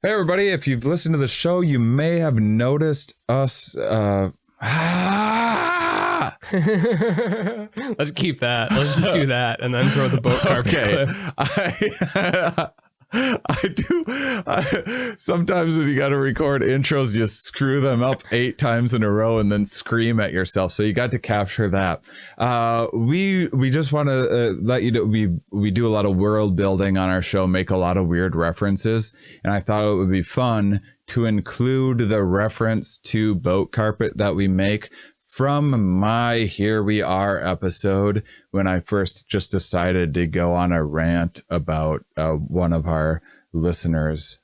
Hey, everybody. If you've listened to the show, you may have noticed us. Let's keep that. Let's just do that and then throw the boat carpet clip. I do. Sometimes when you got to record intros, you screw them up 8 times in a row and then scream at yourself. So you got to capture that. We just want to let you know we do a lot of world building on our show, make a lot of weird references, and I thought it would be fun to include the reference to boat carpet that we make from my Here We Are episode, when I first just decided to go on a rant about one of our listeners,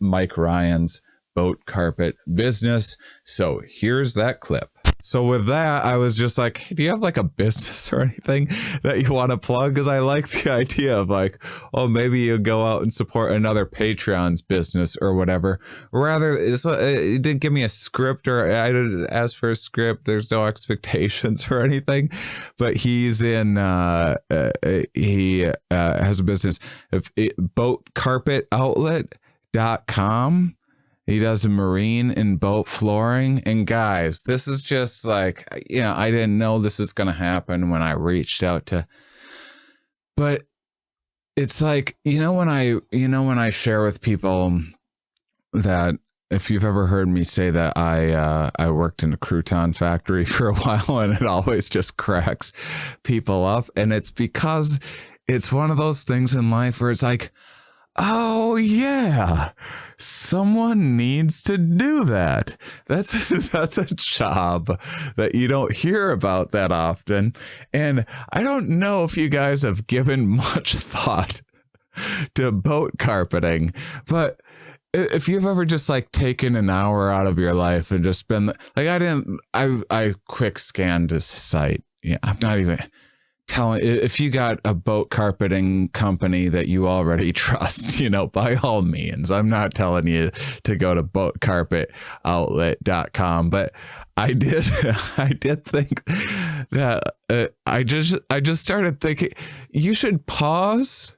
Mike Ryan's boat carpet business. So here's that clip. So with that, I was just like, hey, do you have like a business or anything that you want to plug? Because I like the idea of like, oh, maybe you go out and support another Patreon's business or whatever. Rather, it didn't give me a script, or I didn't ask for a script. There's no expectations or anything. But he's in, he has a business, boatcarpetoutlet.com. He does a marine and boat flooring. And guys, this is just like, I didn't know this was going to happen when I reached out to, but it's like, when I share with people that, if you've ever heard me say that I worked in a crouton factory for a while, and it always just cracks people up. And it's because it's one of those things in life where it's like, oh yeah, someone needs to do that. That's a job that you don't hear about that often. And I don't know if you guys have given much thought to boat carpeting, but if you've ever just like taken an hour out of your life and just been like, I quick scanned this site. Yeah, I'm not even telling, if you got a boat carpeting company that you already trust, by all means, I'm not telling you to go to boatcarpetoutlet.com, but I did think that I just started thinking you should pause,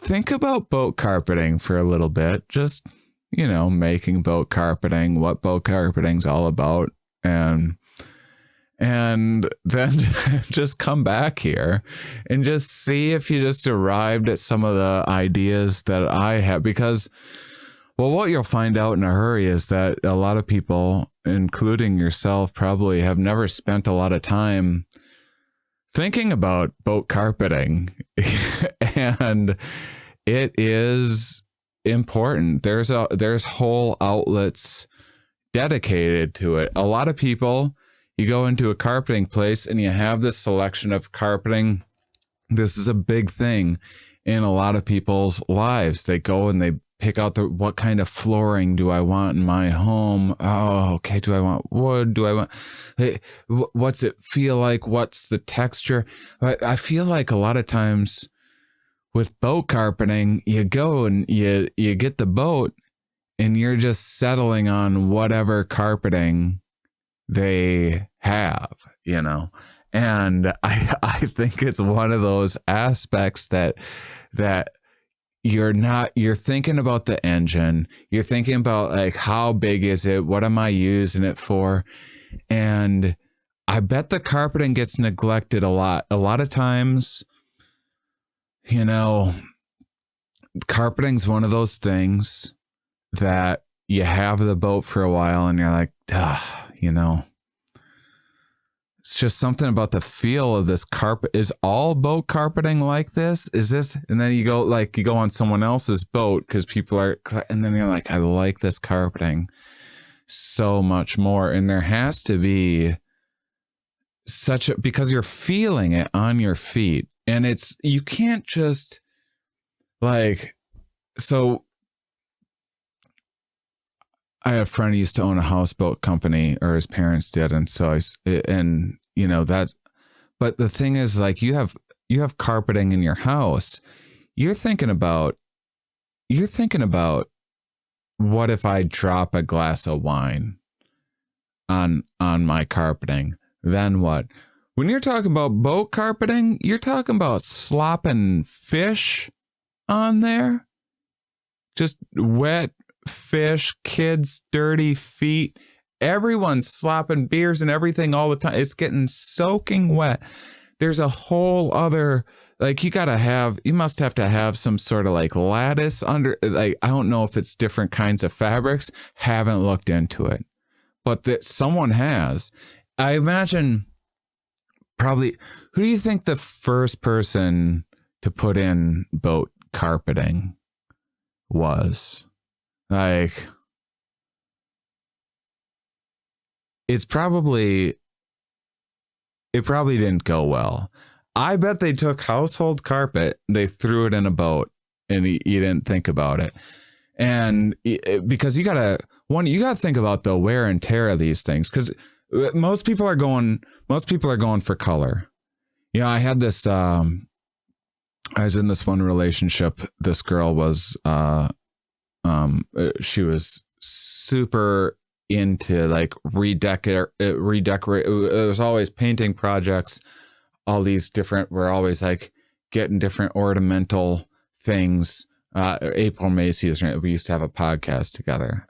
think about boat carpeting for a little bit, just, making boat carpeting, what boat carpeting's all about, and then just come back here and just see if you just arrived at some of the ideas that I have. Because, well, what you'll find out in a hurry is that a lot of people, including yourself, probably have never spent a lot of time thinking about boat carpeting. And it is important. There's whole outlets dedicated to it. A lot of people, you go into a carpeting place and you have this selection of carpeting. This is a big thing in a lot of people's lives. They go and they pick out what kind of flooring do I want in my home? Oh, okay. Do I want wood? Do I want, hey, what's it feel like? What's the texture? I feel like a lot of times with boat carpeting, you go and you get the boat and you're just settling on whatever carpeting they have, and I think it's one of those aspects that you're thinking about the engine, you're thinking about like, how big is it, what am I using it for? And I bet the carpeting gets neglected a lot of times. Carpeting's one of those things that you have the boat for a while and you're like, it's just something about the feel of this carpet. Is all boat carpeting like this? Is this? And then you go on someone else's boat because people are, and then you're like, I like this carpeting so much more. And there has to be because you're feeling it on your feet, and you can't just so I had a friend who used to own a houseboat company, or his parents did. And so but the thing is, like, you have carpeting in your house. You're thinking about what if I drop a glass of wine on my carpeting? Then what? When you're talking about boat carpeting, you're talking about slopping fish on there. just wet fish, kids, dirty feet. Everyone's slopping beers and everything all the time. It's getting soaking wet. There's a whole other, like, you must have to have some sort of like lattice under, like, I don't know if it's different kinds of fabrics. Haven't looked into it, but that someone has. I imagine probably, who do you think the first person to put in boat carpeting was? Like, it probably didn't go well. I bet they took household carpet, they threw it in a boat, and you didn't think about it. And because you gotta think about the wear and tear of these things, because most people are going for color. You know, I had this. I was in this one relationship. This girl was, she was super into like redecorate. It was always painting projects. All these different. We're always like getting different ornamental things. April Macy's. We used to have a podcast together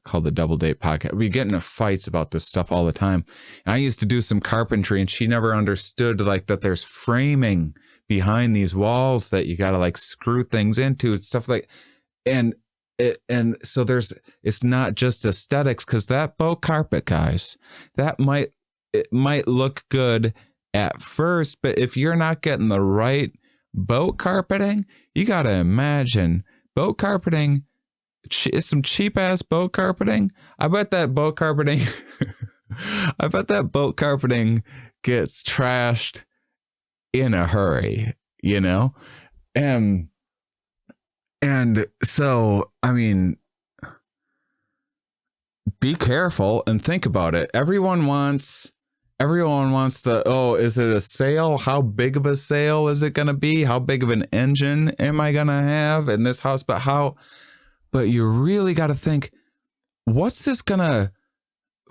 called the Double Date Podcast. We get into fights about this stuff all the time. And I used to do some carpentry, and she never understood like that. There's framing behind these walls that you got to like screw things into and stuff like. And so it's not just aesthetics, because that boat carpet, guys, it might look good at first, but if you're not getting the right boat carpeting, you got to imagine boat carpeting, some cheap ass boat carpeting. I bet that boat carpeting gets trashed in a hurry, you know? And so, I mean, be careful and think about it. Everyone wants is it a sail? How big of a sail is it going to be? How big of an engine am I going to have in this house? But you really got to think, what's this going to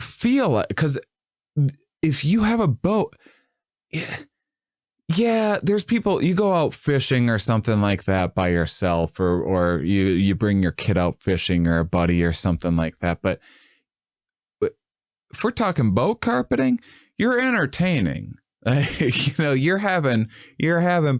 feel like? Because if you have a boat, yeah, there's people, you go out fishing or something like that by yourself, or you bring your kid out fishing, or a buddy or something like that. But if we're talking boat carpeting, you're entertaining. You know, you're having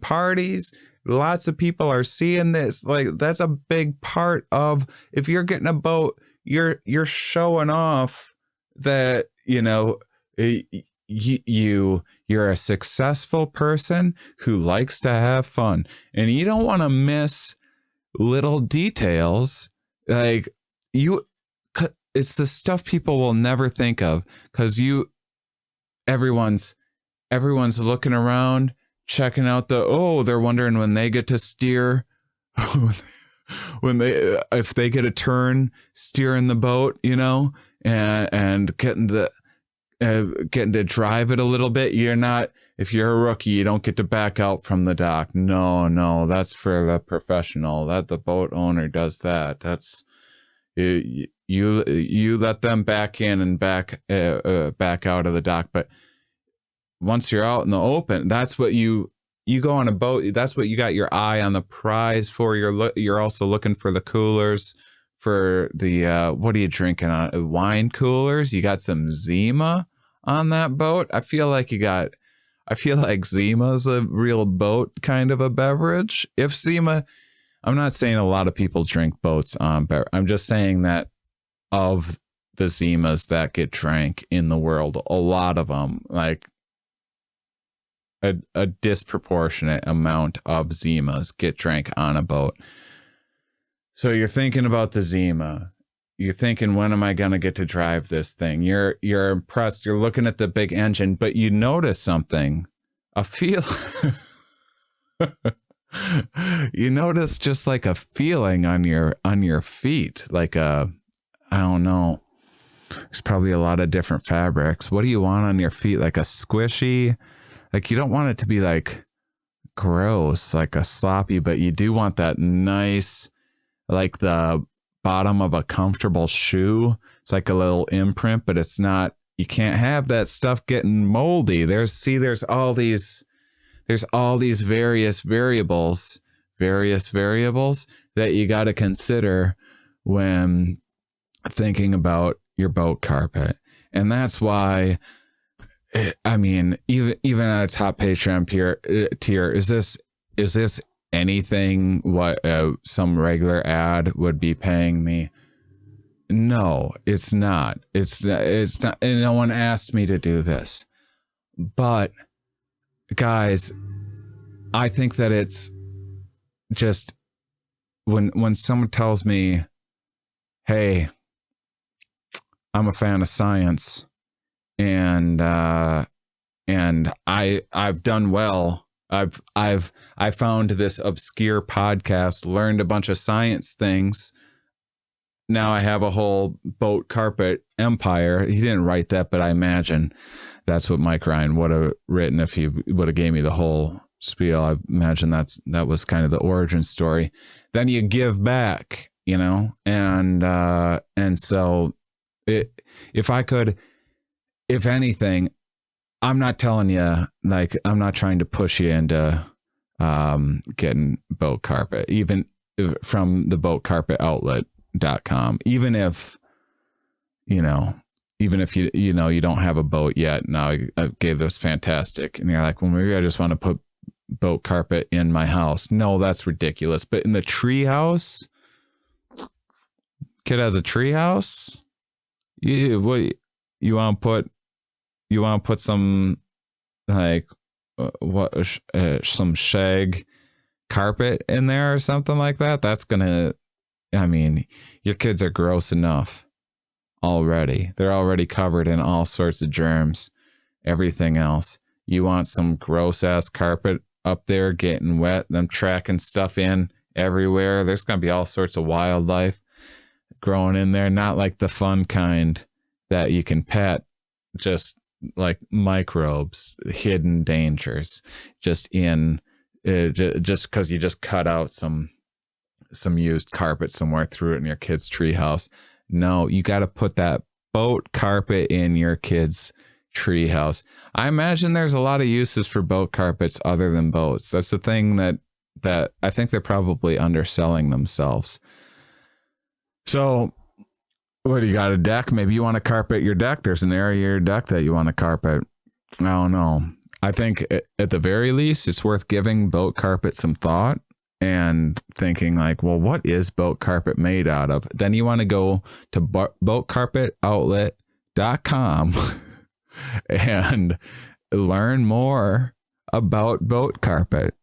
parties. Lots of people are seeing this. Like, that's a big part of, if you're getting a boat, you're showing off that, you know, you're a successful person who likes to have fun, and you don't want to miss little details. Like, it's the stuff people will never think of, because everyone's looking around, checking out they're wondering when they get to steer, if they get a turn steering the boat, you know, and getting to drive it a little bit. If you're a rookie, you don't get to back out from the dock. No, that's for the professional. That the boat owner does that. That's you let them back in and back out of the dock. But once you're out in the open, that's what you go on a boat. That's what you got your eye on the prize for. You're also looking for the coolers, for the what are you drinking on? Wine coolers. You got some Zima on that boat. I feel like Zima's a real boat kind of a beverage. If Zima, I'm not saying a lot of people drink boats on I'm just saying that of the Zimas that get drank in the world, a lot of them, like a disproportionate amount of Zimas get drank on a boat. So you're thinking about the Zima. You're thinking, when am I going to get to drive this thing? You're impressed. You're looking at the big engine, but you notice something. You notice just like a feeling on your feet, like I don't know. There's probably a lot of different fabrics. What do you want on your feet? Like a squishy, like you don't want it to be like gross, like a sloppy, but you do want that nice, like the bottom of a comfortable shoe. It's like a little imprint, but it's not, you can't have that stuff getting moldy. There's all these various variables that you got to consider when thinking about your boat carpet. And that's why, I mean, even at a top Patreon tier, is this anything what some regular ad would be paying me? No, it's not. It's not. And no one asked me to do this. But guys, I think that it's just when someone tells me, "Hey, I'm a fan of science, and I've done well. I found this obscure podcast, learned a bunch of science things. Now I have a whole boat carpet empire." He didn't write that, but I imagine that's what Mike Ryan would have written if he would have gave me the whole spiel. I imagine that was kind of the origin story. Then you give back, you know, and so if I could, if anything, I'm not telling you, like, I'm not trying to push you into getting boat carpet, even from the boatcarpetoutlet.com, even if you don't have a boat yet. Now I gave this fantastic, and you're like, well, maybe I just want to put boat carpet in my house. No, that's ridiculous. But in the tree house, kid has a tree house. You want to put some, like, some shag carpet in there or something like that? That's gonna, I mean, your kids are gross enough already. They're already covered in all sorts of germs, everything else. You want some gross ass carpet up there getting wet, them tracking stuff in everywhere. There's gonna be all sorts of wildlife growing in there, not like the fun kind that you can pet, just like microbes, hidden dangers, just because you just cut out some used carpet somewhere, threw it in your kid's treehouse. No, you got to put that boat carpet in your kid's treehouse. I imagine there's a lot of uses for boat carpets other than boats. That's the thing that I think they're probably underselling themselves. So, what do you got, a deck? Maybe you want to carpet your deck. There's an area of your deck that you want to carpet. I don't know. I think at the very least, it's worth giving boat carpet some thought and thinking like, well, what is boat carpet made out of? Then you want to go to boatcarpetoutlet.com and learn more about boat carpet.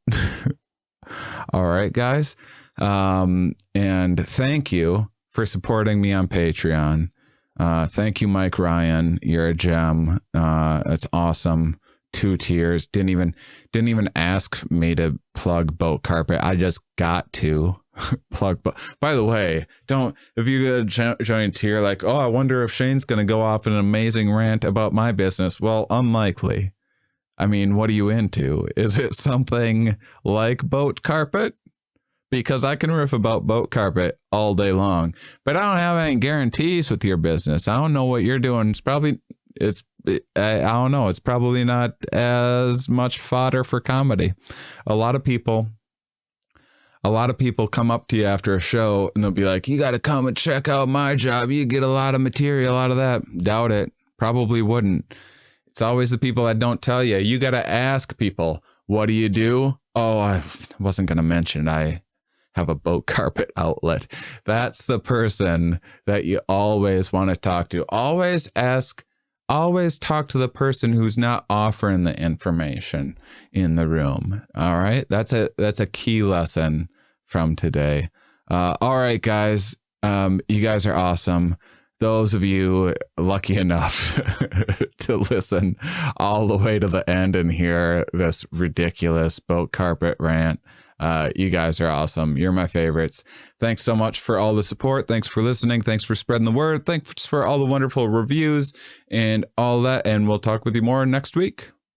All right, guys. And thank you for supporting me on Patreon. Thank you, Mike Ryan. You're a gem. That's awesome. 2 tiers. Didn't even ask me to plug boat carpet. I just got to plug. By the way, if you join tier, like, oh, I wonder if Shane's going to go off in an amazing rant about my business. Well, unlikely. I mean, what are you into? Is it something like boat carpet? Because I can riff about boat carpet all day long, but I don't have any guarantees with your business. I don't know what you're doing. I don't know. It's probably not as much fodder for comedy. A lot of people come up to you after a show and they'll be like, you got to come and check out my job. You get a lot of material out of that. Doubt it. Probably wouldn't. It's always the people that don't tell you. You got to ask people, what do you do? Oh, I wasn't going to mention I have a boat carpet outlet. That's the person that you always want to talk to. Always talk to the person who's not offering the information in the room. All right. That's a key lesson from today. All right, guys. You guys are awesome. Those of you lucky enough to listen all the way to the end and hear this ridiculous boat carpet rant, you guys are awesome. You're my favorites. Thanks so much for all the support. Thanks for listening. Thanks for spreading the word. Thanks for all the wonderful reviews and all that. And we'll talk with you more next week.